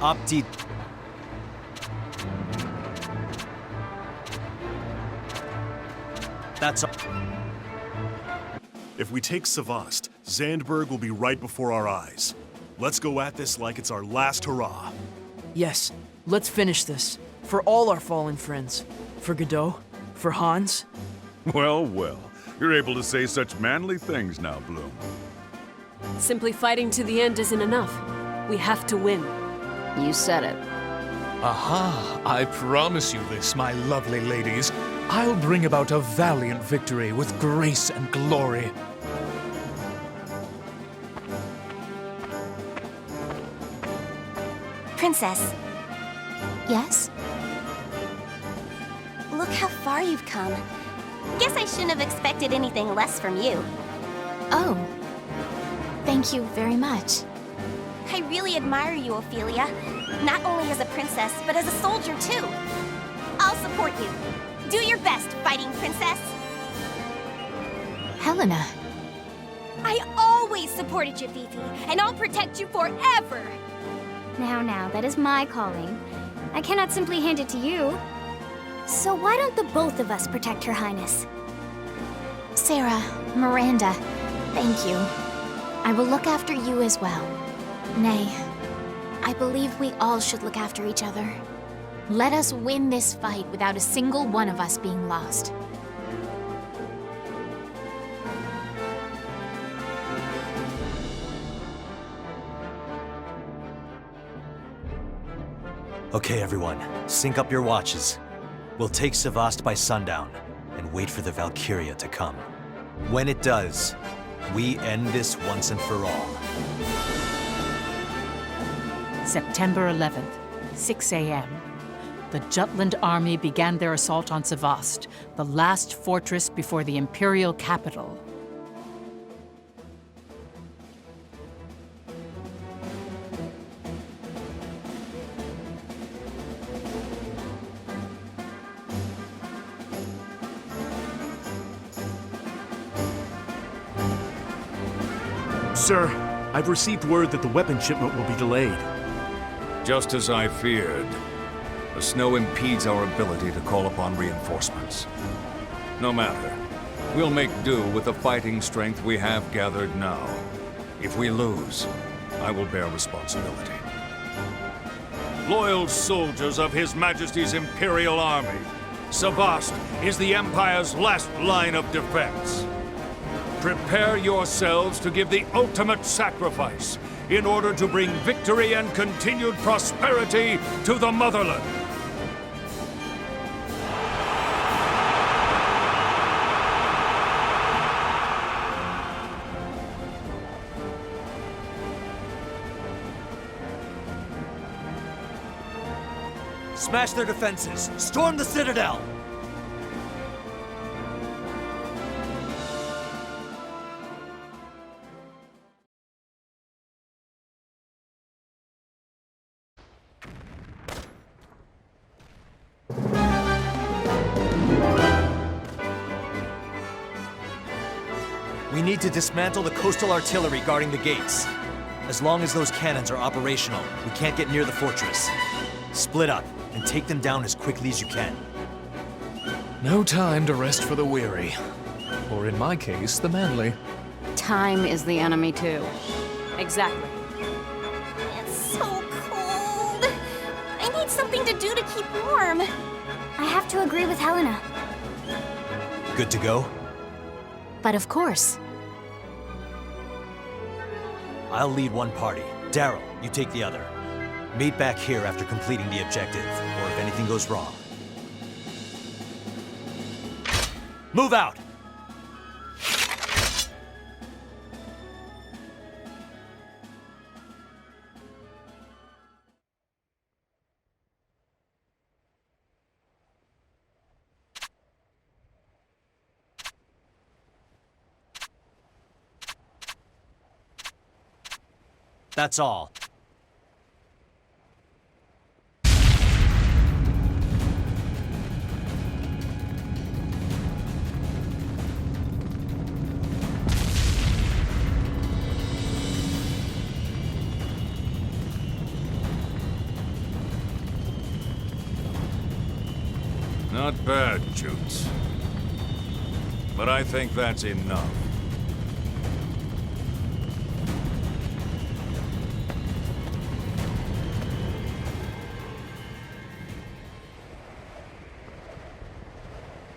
Opti... That's all. If we take Savast, Zandberg will be right before our eyes. Let's go at this like it's our last hurrah. Yes, let's finish this. For all our fallen friends. For Godot. For Hans. Well, well. You're able to say such manly things now, Bloom. Simply fighting to the end isn't enough. We have to win. You said it. Aha! I promise you this, my lovely ladies. I'll bring about a valiant victory with grace and glory. Princess. Yes? Look how far you've come. Guess I shouldn't have expected anything less from you. Oh. Thank you very much. I really admire you, Ophelia. Not only as a princess, but as a soldier, too. I'll support you. Do your best, fighting princess. Helena. I always supported you, Fifi, and I'll protect you forever. Now, that is my calling. I cannot simply hand it to you. So why don't the both of us protect Her Highness? Sarah, Miranda, thank you. I will look after you as well. Nay, I believe we all should look after each other. Let us win this fight without a single one of us being lost. Okay, everyone. Sync up your watches. We'll take Savast by sundown and wait for the Valkyria to come. When it does, we end this once and for all. September 11th, 6 a.m. The Jutland army began their assault on Savast, the last fortress before the imperial capital. Sir, I've received word that the weapon shipment will be delayed. Just as I feared. The snow impedes our ability to call upon reinforcements. No matter. We'll make do with the fighting strength we have gathered now. If we lose, I will bear responsibility. Loyal soldiers of His Majesty's Imperial Army, Savast is the Empire's last line of defense. Prepare yourselves to give the ultimate sacrifice in order to bring victory and continued prosperity to the motherland. Smash their defenses! Storm the Citadel! We need to dismantle the coastal artillery guarding the gates. As long as those cannons are operational, we can't get near the fortress. Split up and take them down as quickly as you can. No time to rest for the weary. Or in my case, the manly. Time is the enemy too. Exactly. It's so cold. I need something to do to keep warm. I have to agree with Helena. Good to go? But of course. I'll lead one party. Daryl, you take the other. Meet back here after completing the objective, or if anything goes wrong. Move out! That's all. Not bad, Jutes. But I think that's enough.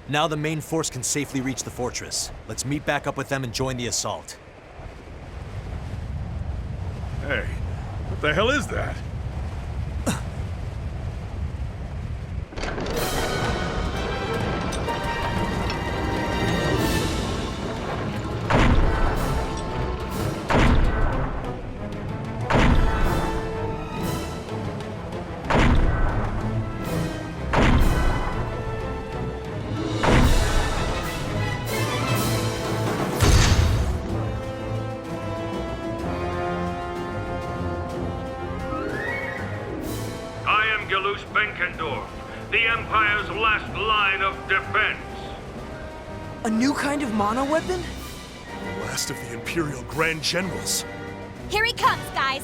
Now the main force can safely reach the fortress. Let's meet back up with them and join the assault. Hey, what the hell is that? The Empire's last line of defense. A new kind of mono weapon? Last of the Imperial Grand Generals. Here he comes, guys!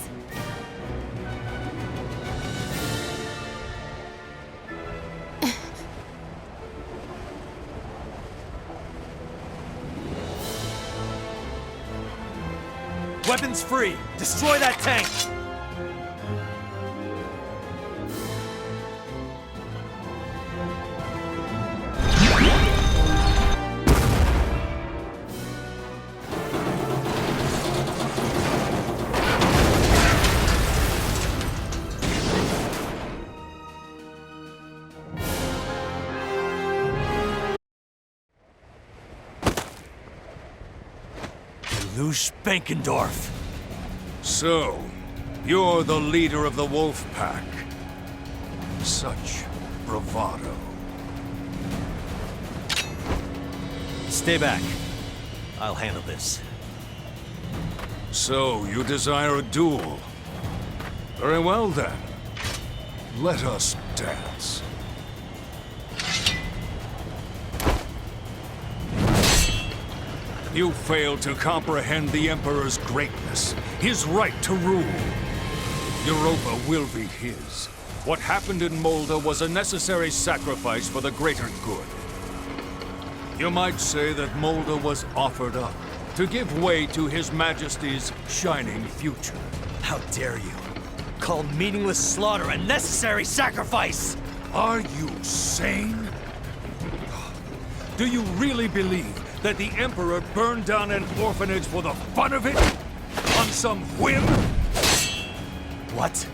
Weapons free! Destroy that tank! Spankendorf. So, you're the leader of the Wolf Pack. Such bravado. Stay back. I'll handle this. So, you desire a duel? Very well then. Let us dance. You fail to comprehend the Emperor's greatness, his right to rule. Europa will be his. What happened in Molda was a necessary sacrifice for the greater good. You might say that Molda was offered up to give way to His Majesty's shining future. How dare you? Call meaningless slaughter a necessary sacrifice! Are you sane? Do you really believe that the Emperor burned down an orphanage for the fun of it? On some whim? What?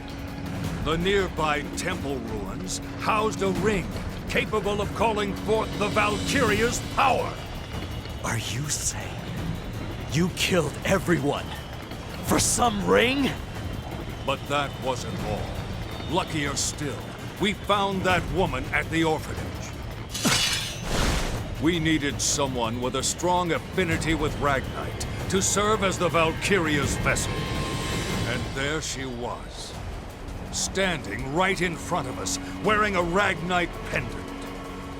The nearby temple ruins housed a ring capable of calling forth the Valkyria's power. Are you saying you killed everyone for some ring? But that wasn't all. Luckier still, we found that woman at the orphanage. We needed someone with a strong affinity with Ragnite to serve as the Valkyria's vessel. And there she was, standing right in front of us, wearing a Ragnite pendant.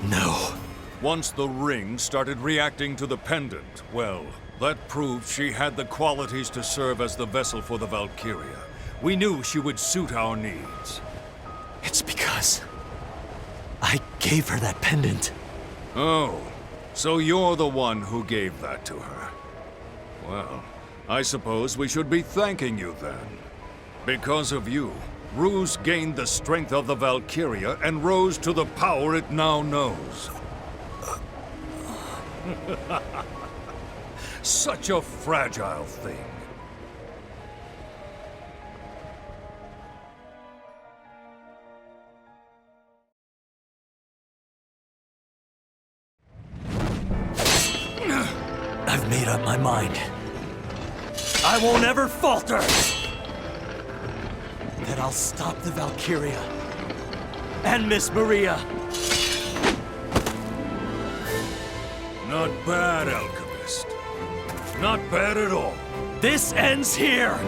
No. Once the ring started reacting to the pendant, well, that proved she had the qualities to serve as the vessel for the Valkyria. We knew she would suit our needs. It's because I gave her that pendant. Oh, so you're the one who gave that to her. Well, I suppose we should be thanking you then. Because of you, Ruse gained the strength of the Valkyria and rose to the power it now knows. Such a fragile thing. I've made up my mind. I won't ever falter! That I'll stop the Valkyria and Miss Maria. Not bad, Alchemist. Not bad at all. This ends here!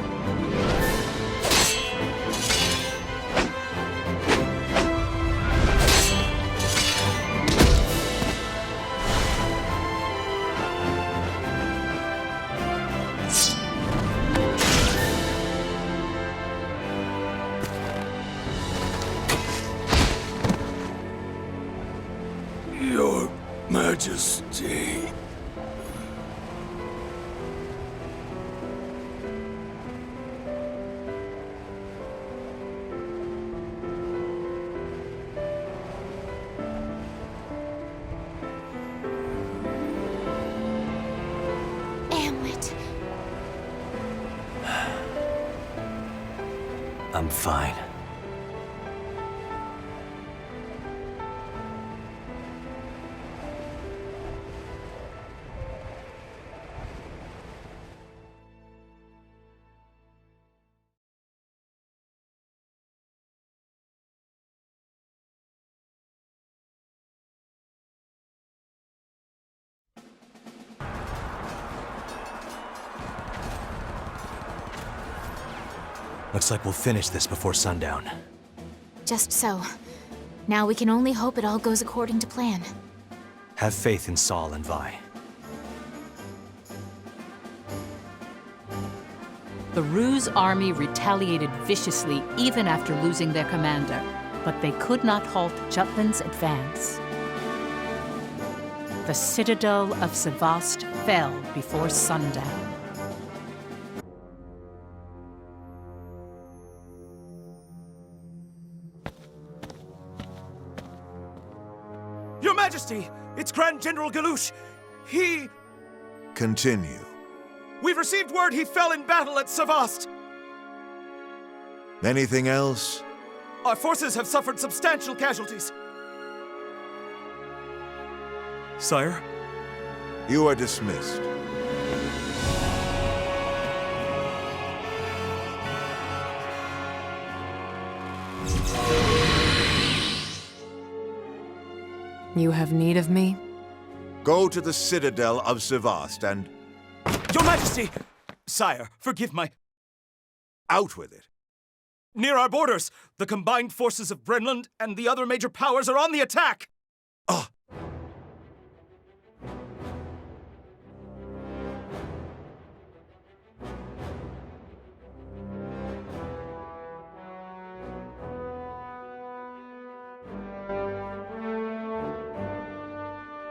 Majesty. Hamlet. I'm fine. Looks like we'll finish this before sundown. Just so. Now we can only hope it all goes according to plan. Have faith in Saul and Vi. The Ruse army retaliated viciously even after losing their commander, but they could not halt Jutland's advance. The citadel of Sevast fell before sundown. Your Majesty! It's Grand General Galouche! He... Continue. We've received word he fell in battle at Sevast! Anything else? Our forces have suffered substantial casualties. Sire? You are dismissed. You have need of me? Go to the citadel of Sevast and... Your Majesty! Sire, forgive my... Out with it. Near our borders, the combined forces of Brenland and the other major powers are on the attack! Ah!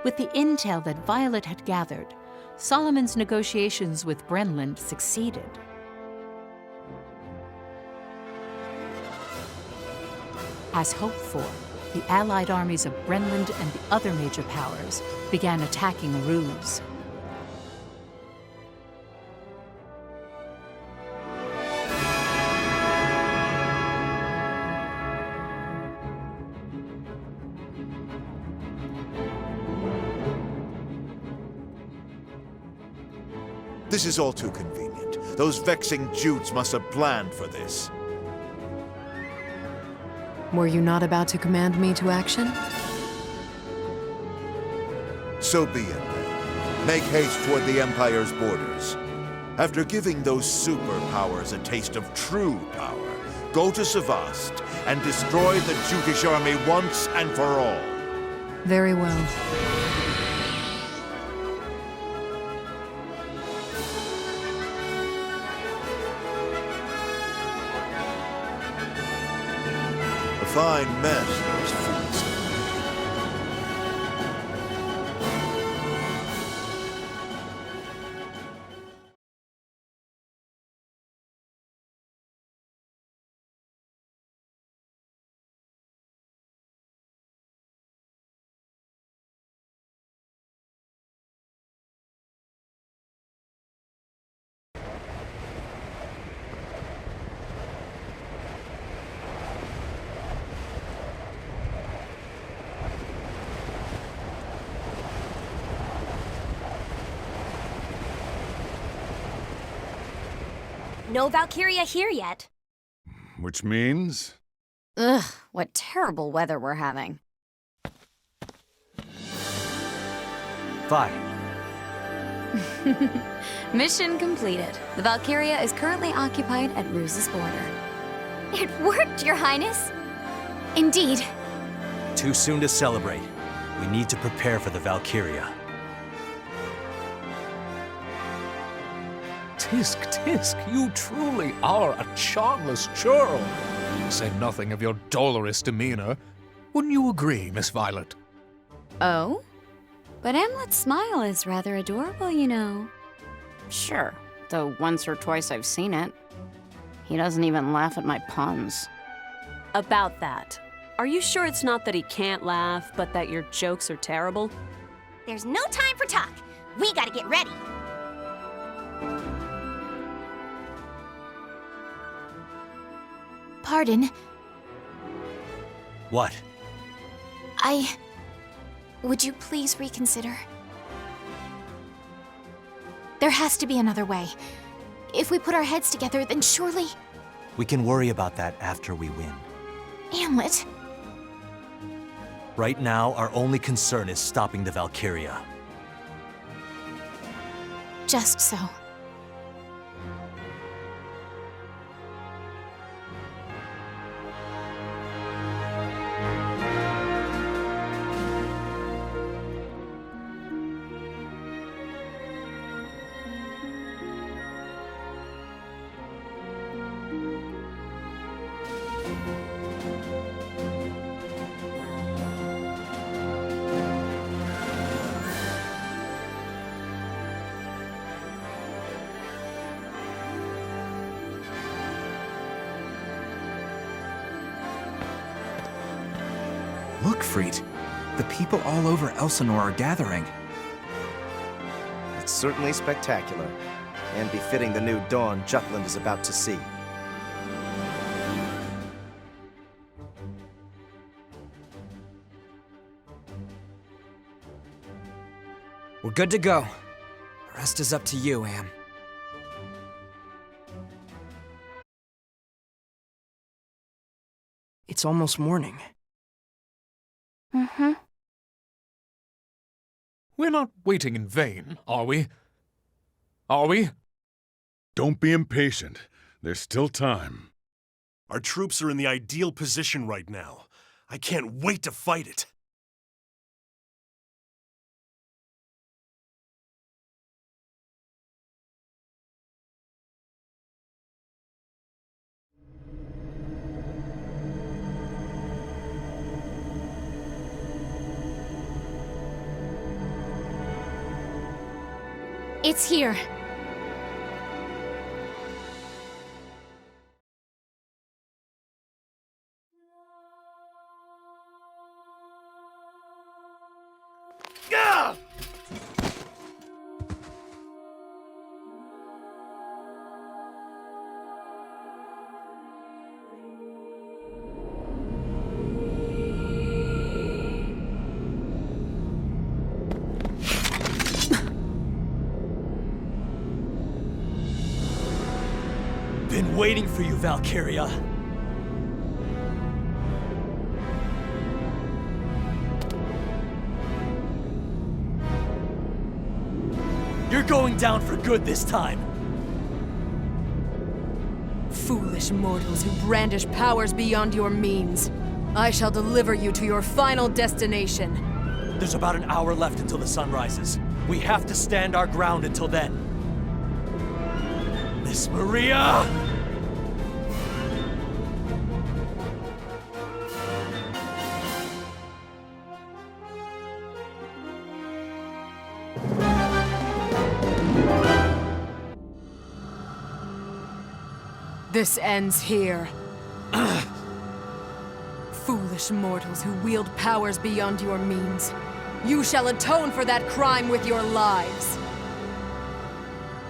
With the intel that Violet had gathered, Solomon's negotiations with Brenland succeeded. As hoped for, the allied armies of Brenland and the other major powers began attacking Ruse. This is all too convenient. Those vexing Jutes must have planned for this. Were you not about to command me to action? So be it then. Make haste toward the Empire's borders. After giving those superpowers a taste of true power, go to Sevast and destroy the Jutish army once and for all. Very well. A fine mess, those fools. No Valkyria here yet. Which means? Ugh, what terrible weather we're having. Vi. Mission completed. The Valkyria is currently occupied at Ruse's border. It worked, Your Highness! Indeed. Too soon to celebrate. We need to prepare for the Valkyria. Tisk, Tisk, you truly are a charmless churl. To say nothing of your dolorous demeanor. Wouldn't you agree, Miss Violet? Oh? But Hamlet's smile is rather adorable, you know. Sure, though once or twice I've seen it. He doesn't even laugh at my puns. About that, are you sure it's not that he can't laugh, but that your jokes are terrible? There's no time for talk. We gotta get ready. Pardon. What? Would you please reconsider? There has to be another way. If we put our heads together, then surely... We can worry about that after we win. Hamlet. Right now, our only concern is stopping the Valkyria. Just so. Look, Freet. The people all over Elsinore are gathering. It's certainly spectacular, and befitting the new dawn Jutland is about to see. We're good to go. The rest is up to you, Am. It's almost morning. Mm-hmm. We're not waiting in vain, are we? Are we? Don't be impatient. There's still time. Our troops are in the ideal position right now. I can't wait to fight it. It's here. Gah! Been waiting for you, Valkyria. You're going down for good this time. Foolish mortals who brandish powers beyond your means. I shall deliver you to your final destination. There's about an hour left until the sun rises. We have to stand our ground until then. Miss Maria! This ends here. Foolish mortals who wield powers beyond your means. You shall atone for that crime with your lives.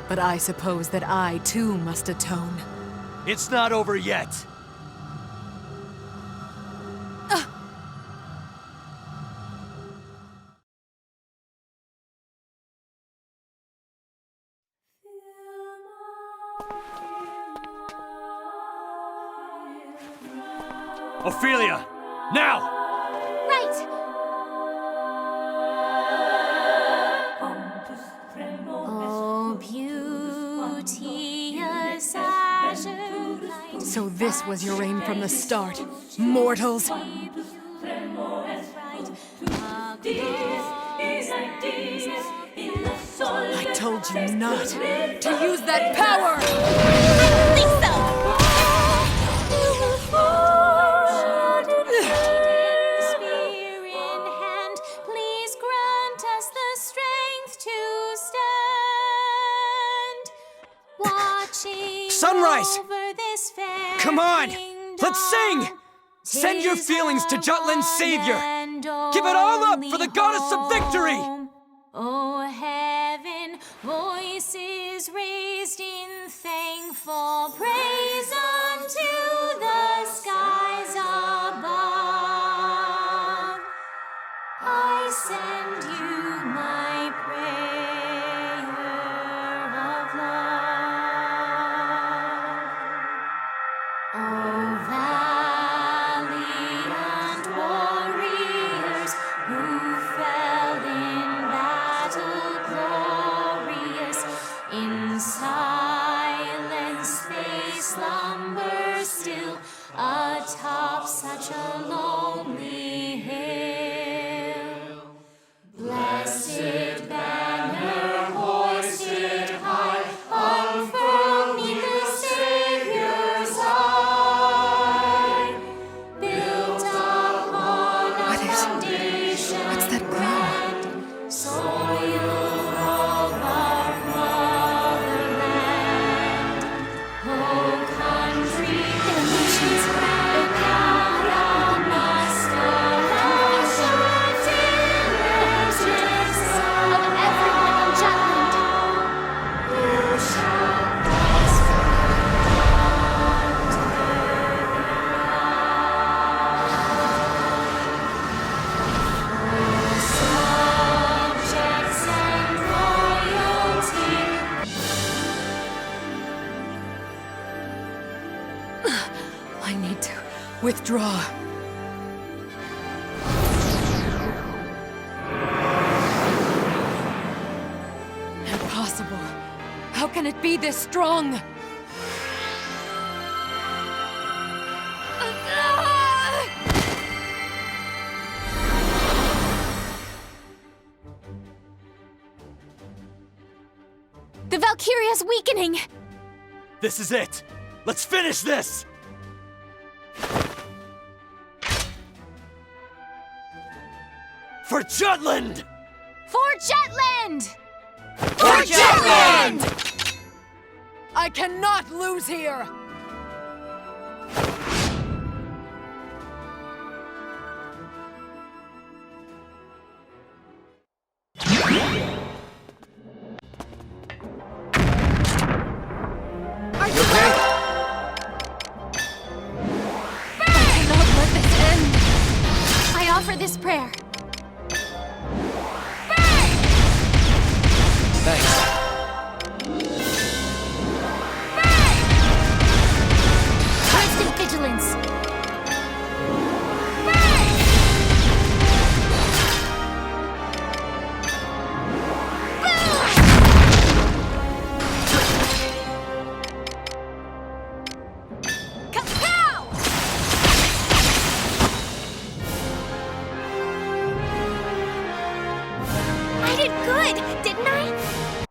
But I suppose that I, too, must atone. It's not over yet. Ophelia! Now! Right! Oh, beauteous azure light. So this was your aim from the start, mortals! I told you not to use that power! I don't think so! Spear in hand, please grant us the sunrise! Come on! Let's sing! Send your feelings to Jutland's savior! Give it all up for the goddess of victory! Oh, heaven, voices raised in thankful praise unto the skies above. I send you my prayer of love. Oh, valiant warriors who fell in battle glorious, in silence they slumber still atop such a lonely hill. Blessed banner hoisted high, unfurled 'neath the Savior's eye, built upon a foundation grand, soil of our motherland. Oh, country, nations, the thou must arise, diligence Of everyone in Jutland. who shall prosper subjects and royalty. I need to withdraw. Impossible. How can it be this strong? The Valkyria's weakening! This is it! Let's finish this! For Jutland! For Jutland! For Jutland! I cannot lose here! Are you okay? I cannot let this end! I offer this prayer. Thanks. Constant vigilance. Kapow! I did good, didn't I?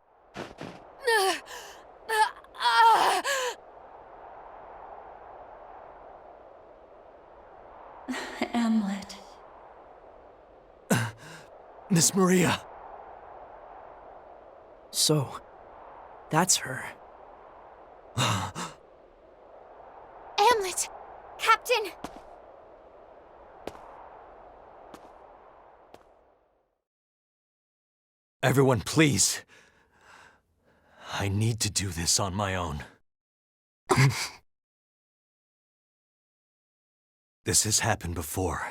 Hamlet. Miss Maria. So, that's her. Hamlet! Captain! Everyone, please. I need to do this on my own. This has happened before.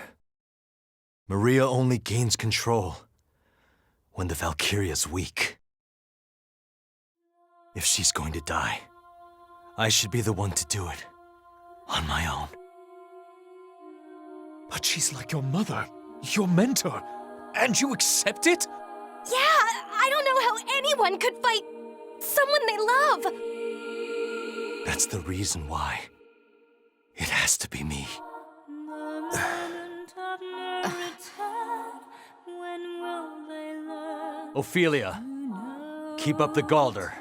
Maria only gains control when the Valkyria's weak. If she's going to die, I should be the one to do it on my own. But she's like your mother, your mentor, and you accept it? Yeah, I don't know how anyone could fight someone they love. That's the reason why. It has to be me. Ophelia, keep up the Galder.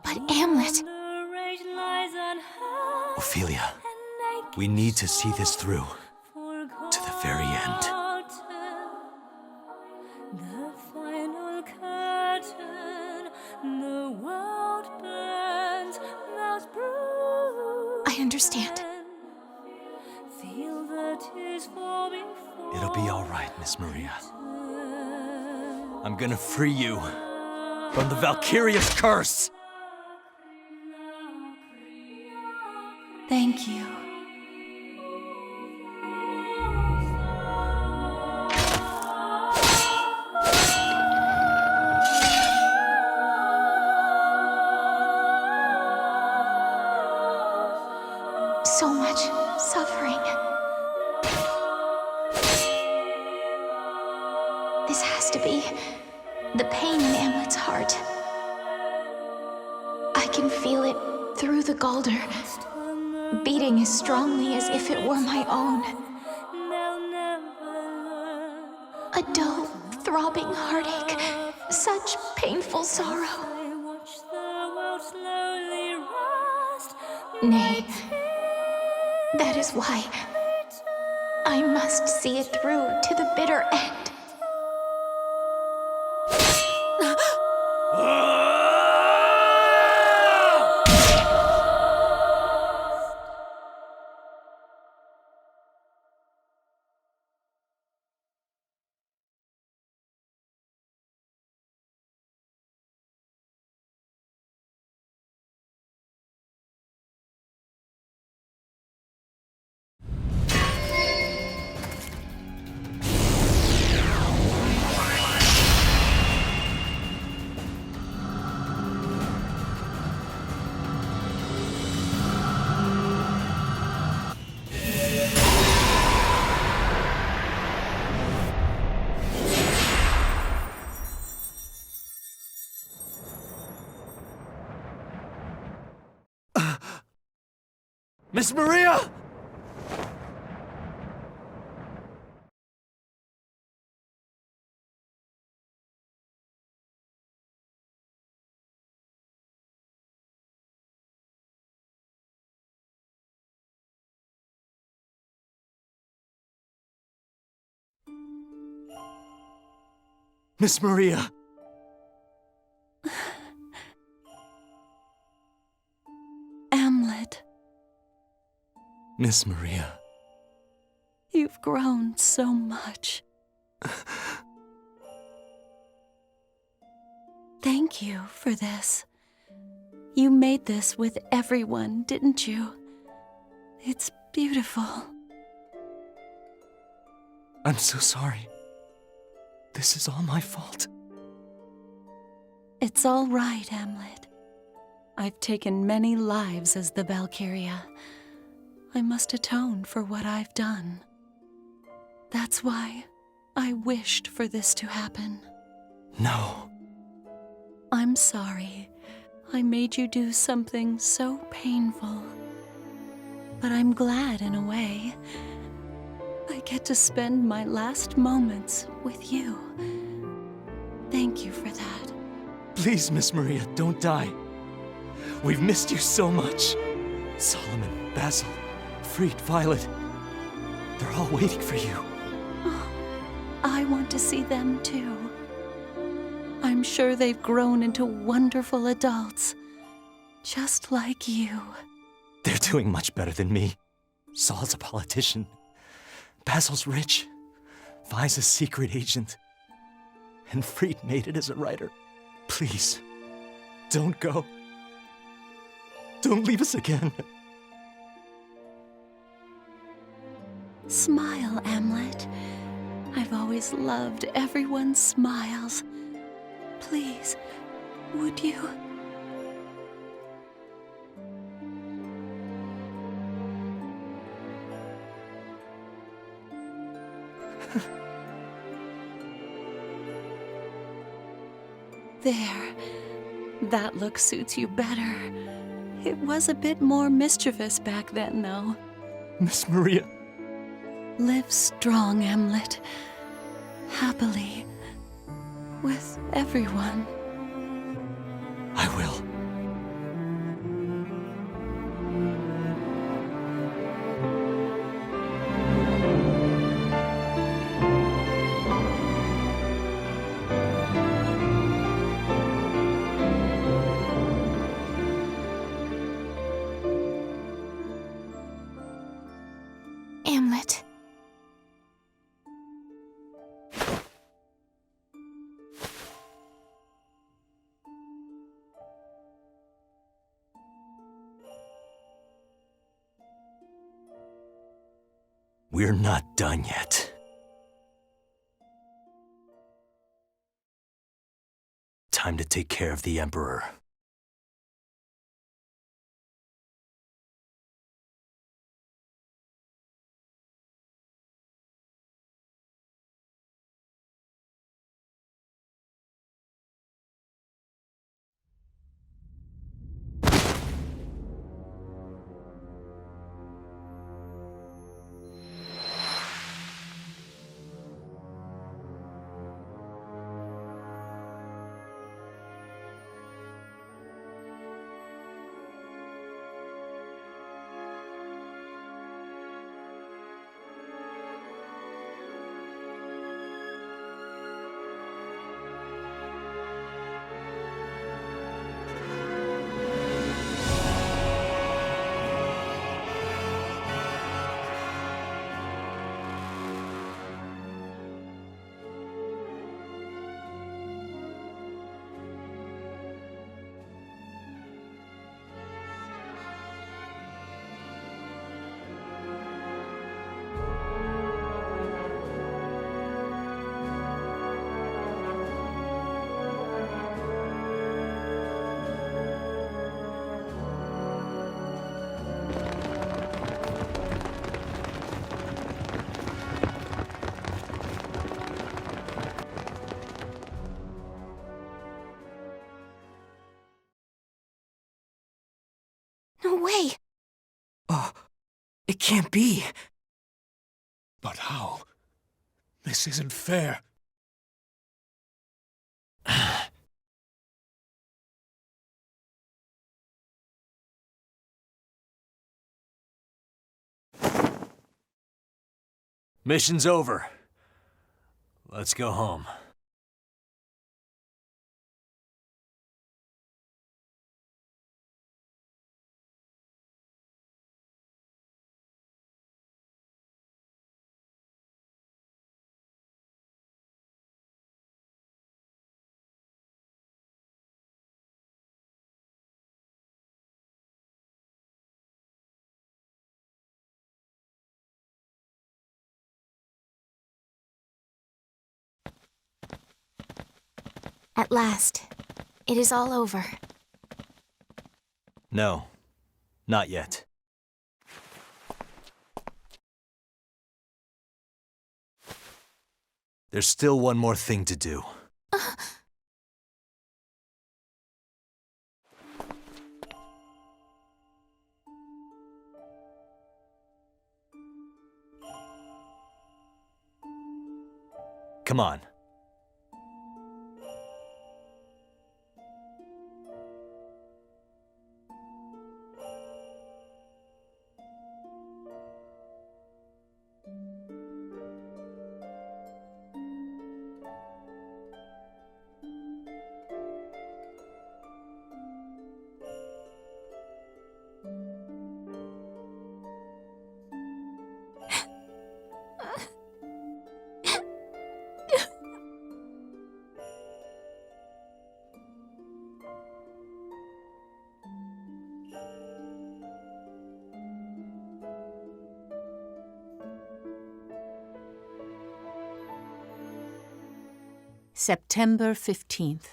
But Hamlet... Ophelia, we need to see this through to the very end. The final curtain, the world burns. It'll be all right, Miss Maria. I'm gonna free you from the Valkyria's curse! Thank you. So much suffering. This has to be the pain in Amlet's heart. I can feel it through the Galder, beating as strongly as if it were my own. A dull, throbbing heartache, such painful sorrow. Nay, that is why I must see it through to the bitter end. Miss Maria! Miss Maria! Amlet, Miss Maria. you've grown so much. Thank you for this. You made this with everyone, didn't you? It's beautiful. I'm so sorry. This is all my fault. It's all right, Amlet. I've taken many lives as the Valkyria. I must atone for what I've done. That's why I wished for this to happen. No. I'm sorry. I made you do something so painful. But I'm glad in a way. I get to spend my last moments with you. Thank you for that. Please, Miss Maria, don't die. We've missed you so much. Solomon, Basil, Fried, Violet. They're all waiting for you. Oh, I want to see them too. I'm sure they've grown into wonderful adults, just like you. They're doing much better than me. Saul's a politician. Basil's rich. Vi's a secret agent. And Fried made it as a writer. Please, don't go. Don't leave us again. Smile, Amlet. I've always loved everyone's smiles. Please, would you? There. That look suits you better. It was a bit more mischievous back then, though. Miss Maria. Live strong, Amlet. Happily. With everyone. I will. Amlet, We're not done yet. Time to take care of the Emperor. No way! It can't be. But how? This isn't fair. Mission's over. Let's go home. At last, it is all over. No, not yet. There's still one more thing to do. Come on. September 15th.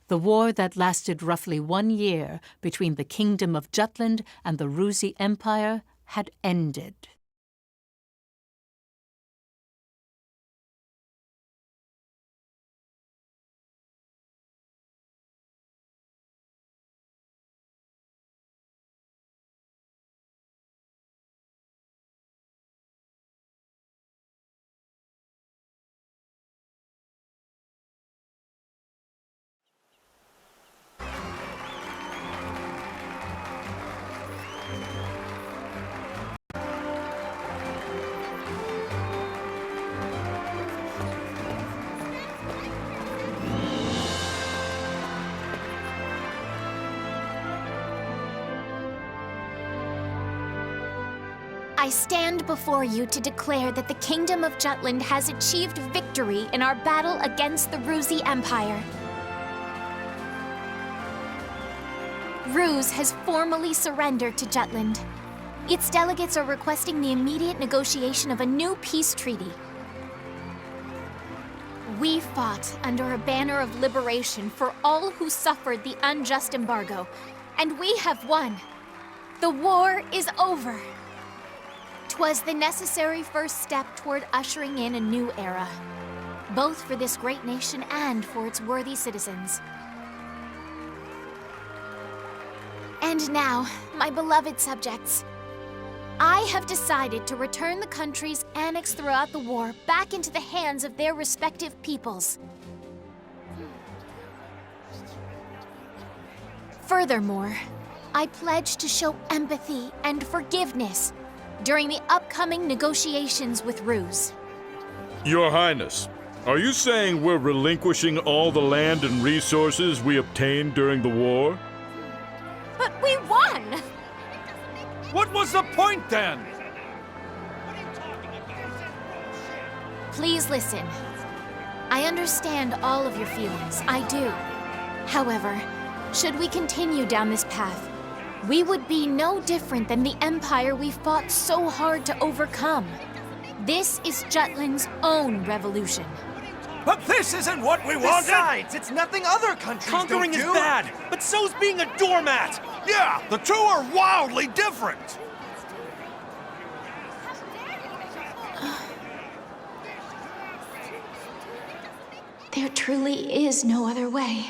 The war that lasted roughly 1 year between the Kingdom of Jutland and the Ruzi Empire had ended. I stand before you to declare that the Kingdom of Jutland has achieved victory in our battle against the Ruzi Empire. Ruse has formally surrendered to Jutland. Its delegates are requesting the immediate negotiation of a new peace treaty. We fought under a banner of liberation for all who suffered the unjust embargo, and we have won. The war is over. 'Twas the necessary first step toward ushering in a new era, both for this great nation and for its worthy citizens. And now, my beloved subjects, I have decided to return the countries annexed throughout the war back into the hands of their respective peoples. Furthermore, I pledge to show empathy and forgiveness during the upcoming negotiations with Ruse. Your Highness, are you saying we're relinquishing all the land and resources we obtained during the war? But we won! What was the point then? Please listen. I understand all of your feelings, I do. However, should we continue down this path, we would be no different than the Empire we fought so hard to overcome. This is Jutland's own revolution. But this isn't what we wanted! Besides, it's nothing other countries Conquering don't is do. bad, but so's being a doormat! Yeah, the two are wildly different! There truly is no other way.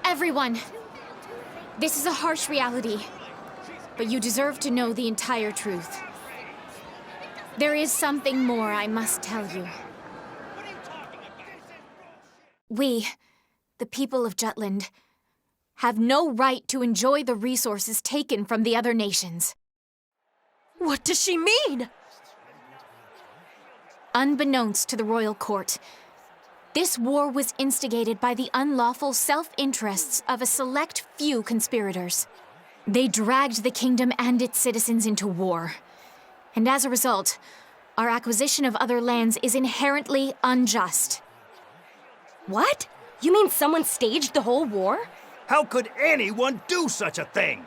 Everyone, this is a harsh reality, but you deserve to know the entire truth. There is something more I must tell you. We, the people of Jutland, have no right to enjoy the resources taken from the other nations. What does she mean? Unbeknownst to the royal court, this war was instigated by the unlawful self-interests of a select few conspirators. They dragged the kingdom and its citizens into war. And as a result, our acquisition of other lands is inherently unjust. What? You mean someone staged the whole war? How could anyone do such a thing?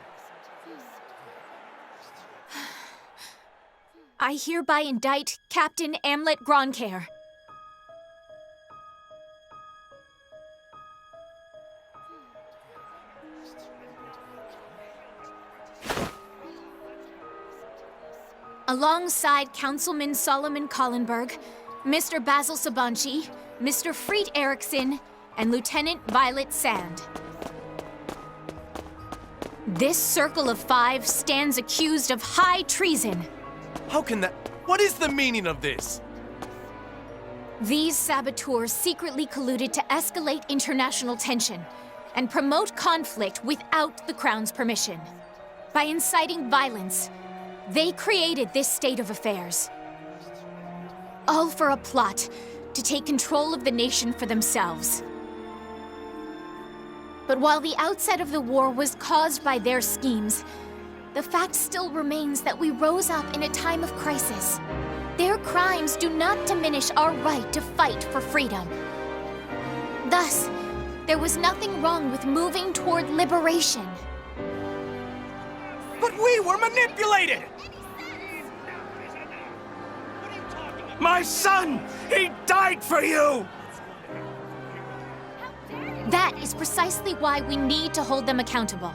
I hereby indict Captain Amlet Gronkair. Alongside Councilman Solomon Collenberg, Mr. Basil Sabanchi, Mr. Freet Erickson, and Lieutenant Violet Sand. This circle of five stands accused of high treason. How can that... What is the meaning of this? These saboteurs secretly colluded to escalate international tension and promote conflict without the Crown's permission. By inciting violence, they created this state of affairs. All for a plot to take control of the nation for themselves. But while the outset of the war was caused by their schemes, the fact still remains that we rose up in a time of crisis. Their crimes do not diminish our right to fight for freedom. Thus, there was nothing wrong with moving toward liberation. But we were manipulated! My son! He died for you! That is precisely why we need to hold them accountable.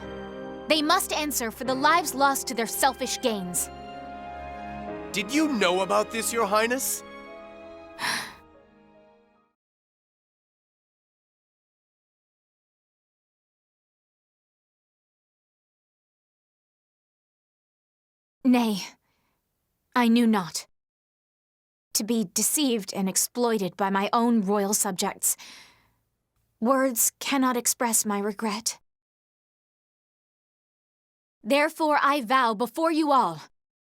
They must answer for the lives lost to their selfish gains. Did you know about this, Your Highness? Nay, I knew not. To be deceived and exploited by my own royal subjects. Words cannot express my regret. Therefore I vow before you all,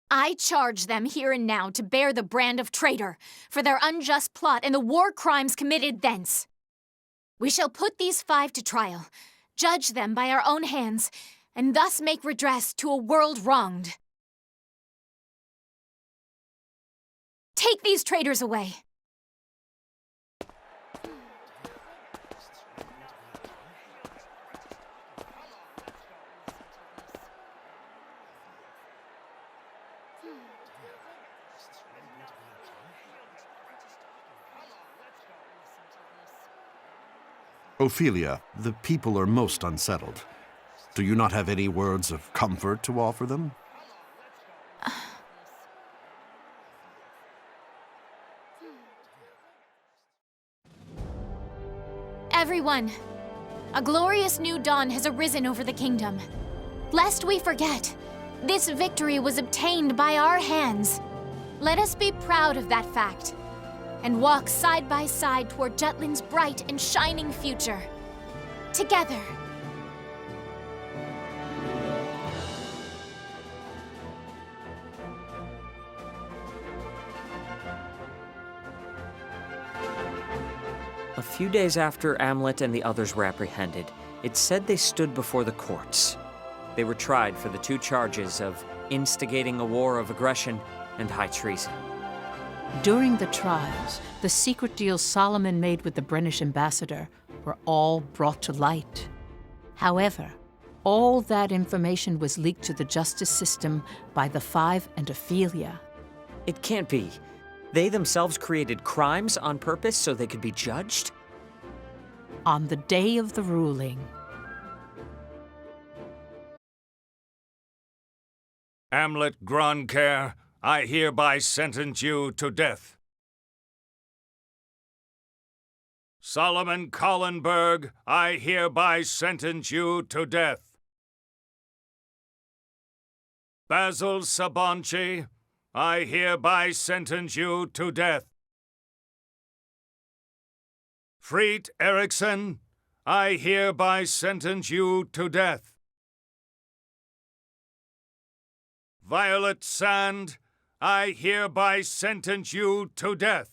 I charge them here and now to bear the brand of traitor for their unjust plot and the war crimes committed thence. We shall put these five to trial, judge them by our own hands, and thus make redress to a world wronged. Take these traitors away! Ophelia, the people are most unsettled. Do you not have any words of comfort to offer them? Everyone, a glorious new dawn has arisen over the kingdom. Lest we forget, this victory was obtained by our hands. Let us be proud of that fact, and walk side by side toward Jutland's bright and shining future. Together. A few days after Amlet and the others were apprehended, it's said they stood before the courts. They were tried for the 2 charges of instigating a war of aggression and high treason. During the trials, the secret deals Solomon made with the British ambassador were all brought to light. However, all that information was leaked to the justice system by the Five and Ophelia. It can't be. They themselves created crimes on purpose so they could be judged? On the day of the ruling. Amlet Grandcare, I hereby sentence you to death. Solomon Collenberg, I hereby sentence you to death. Basil Sabanci, I hereby sentence you to death. Freet Eriksson, I hereby sentence you to death. Violet Sand, I hereby sentence you to death.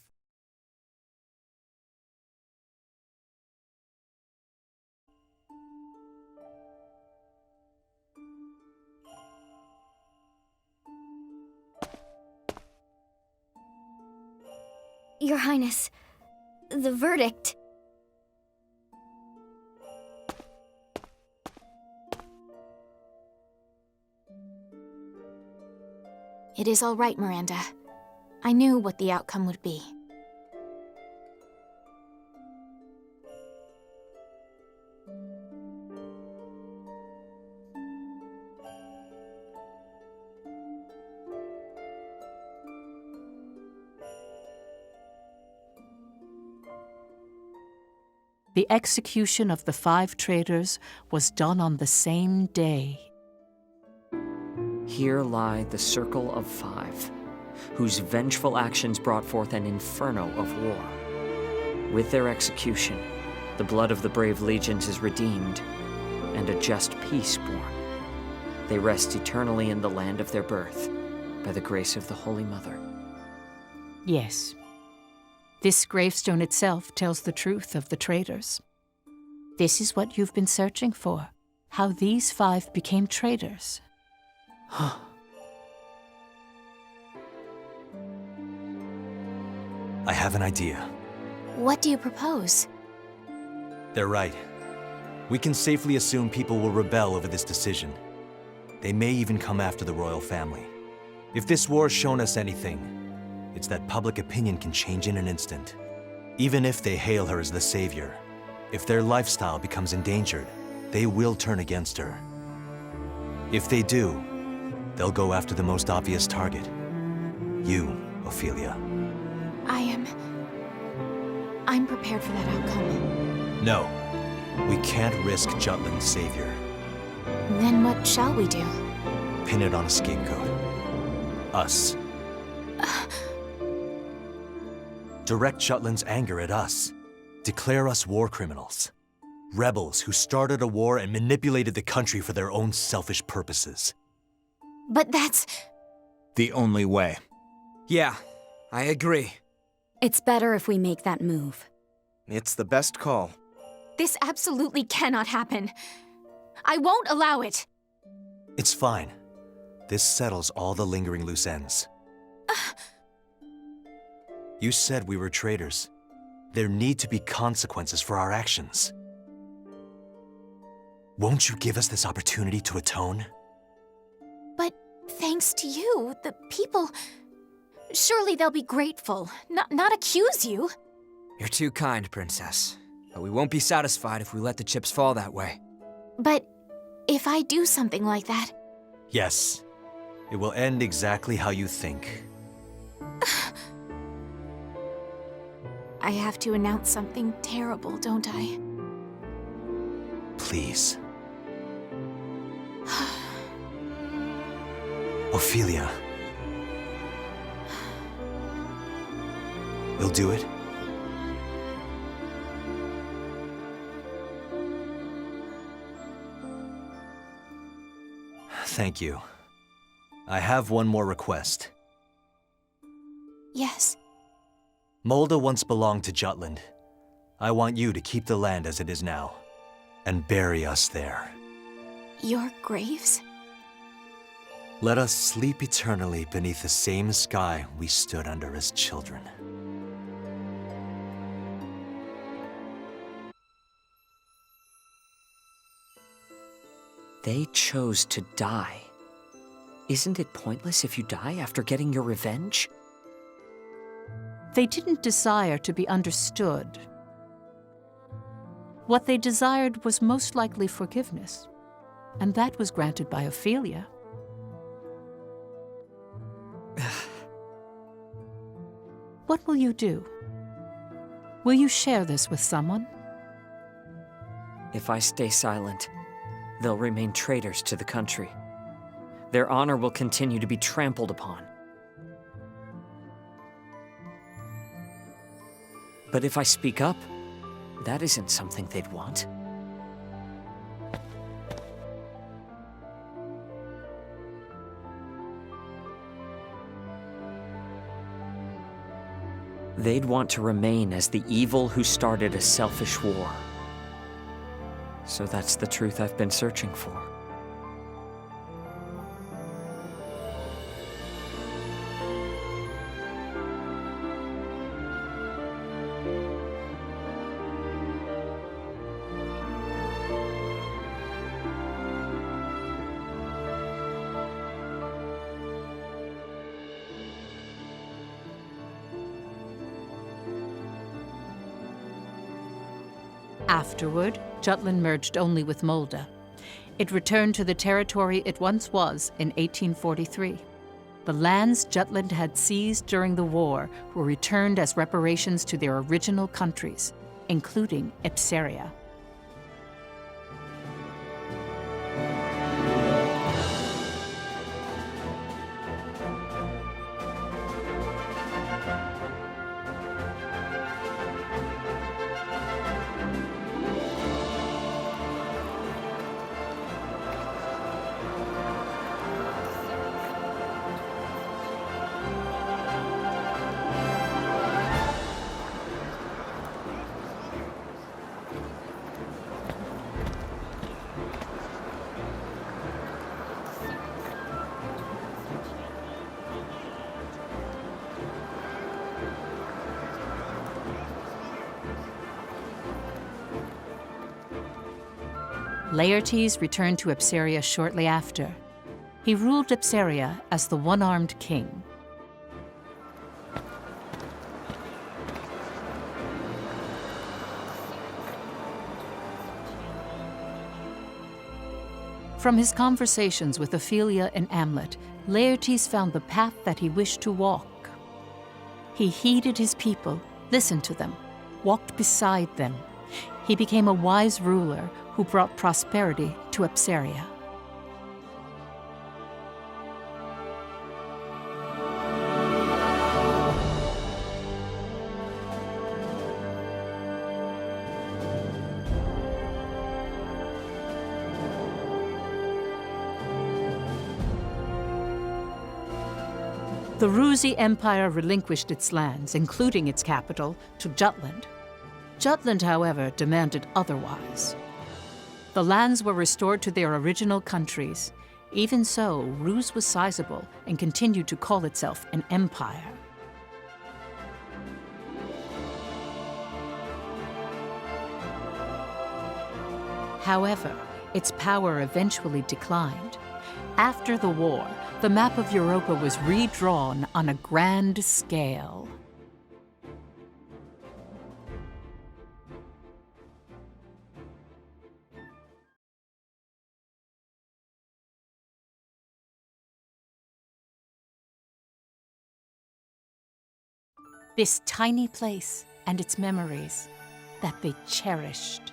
Your Highness, the verdict. It is all right, Miranda. I knew what the outcome would be. The execution of the 5 traitors was done on the same day. Here lie the Circle of 5, whose vengeful actions brought forth an inferno of war. With their execution, the blood of the brave legions is redeemed, and a just peace born. They rest eternally in the land of their birth, by the grace of the Holy Mother. Yes. This gravestone itself tells the truth of the traitors. This is what you've been searching for, how these 5 became traitors. I have an idea. What do you propose? They're right. We can safely assume people will rebel over this decision. They may even come after the royal family. If this war's shown us anything, it's that public opinion can change in an instant. Even if they hail her as the savior, if their lifestyle becomes endangered, they will turn against her. If they do, they'll go after the most obvious target. You, Ophelia. I'm prepared for that outcome. No. We can't risk Jutland's savior. Then what shall we do? Pin it on a scapegoat. Us. Direct Jutland's anger at us. Declare us war criminals. Rebels who started a war and manipulated the country for their own selfish purposes. But that's... the only way. Yeah, I agree. It's better if we make that move. It's the best call. This absolutely cannot happen. I won't allow it. It's fine. This settles all the lingering loose ends. You said we were traitors. There need to be consequences for our actions. Won't you give us this opportunity to atone? But thanks to you, the people... Surely they'll be grateful, not accuse you. You're too kind, Princess. But we won't be satisfied if we let the chips fall that way. But if I do something like that... Yes. It will end exactly how you think. I have to announce something terrible, don't I? Please. Ophelia. We'll do it? Thank you. I have one more request. Yes. Molda once belonged to Jutland. I want you to keep the land as it is now, and bury us there. Your graves? Let us sleep eternally beneath the same sky we stood under as children. They chose to die. Isn't it pointless if you die after getting your revenge? They didn't desire to be understood. What they desired was most likely forgiveness, and that was granted by Ophelia. What will you do? Will you share this with someone? If I stay silent, they'll remain traitors to the country. Their honor will continue to be trampled upon. But if I speak up, that isn't something they'd want. They'd want to remain as the evil who started a selfish war. So that's the truth I've been searching for. Afterward, Jutland merged only with Molda. It returned to the territory it once was in 1843. The lands Jutland had seized during the war were returned as reparations to their original countries, including Ipsaria. Laertes returned to Ipsaria shortly after. He ruled Ipsaria as the one-armed king. From his conversations with Ophelia and Amlet, Laertes found the path that he wished to walk. He heeded his people, listened to them, walked beside them. He became a wise ruler who brought prosperity to Ipsaria. The Ruzi Empire relinquished its lands, including its capital, to Jutland. Jutland, however, demanded otherwise. The lands were restored to their original countries. Even so, Rus was sizable and continued to call itself an empire. However, its power eventually declined. After the war, the map of Europa was redrawn on a grand scale. This tiny place and its memories that they cherished.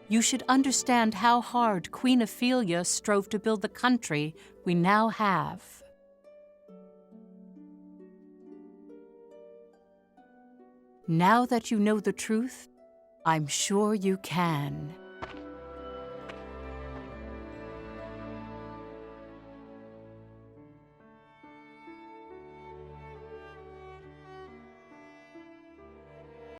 You should understand how hard Queen Ophelia strove to build the country we now have. Now that you know the truth, I'm sure you can.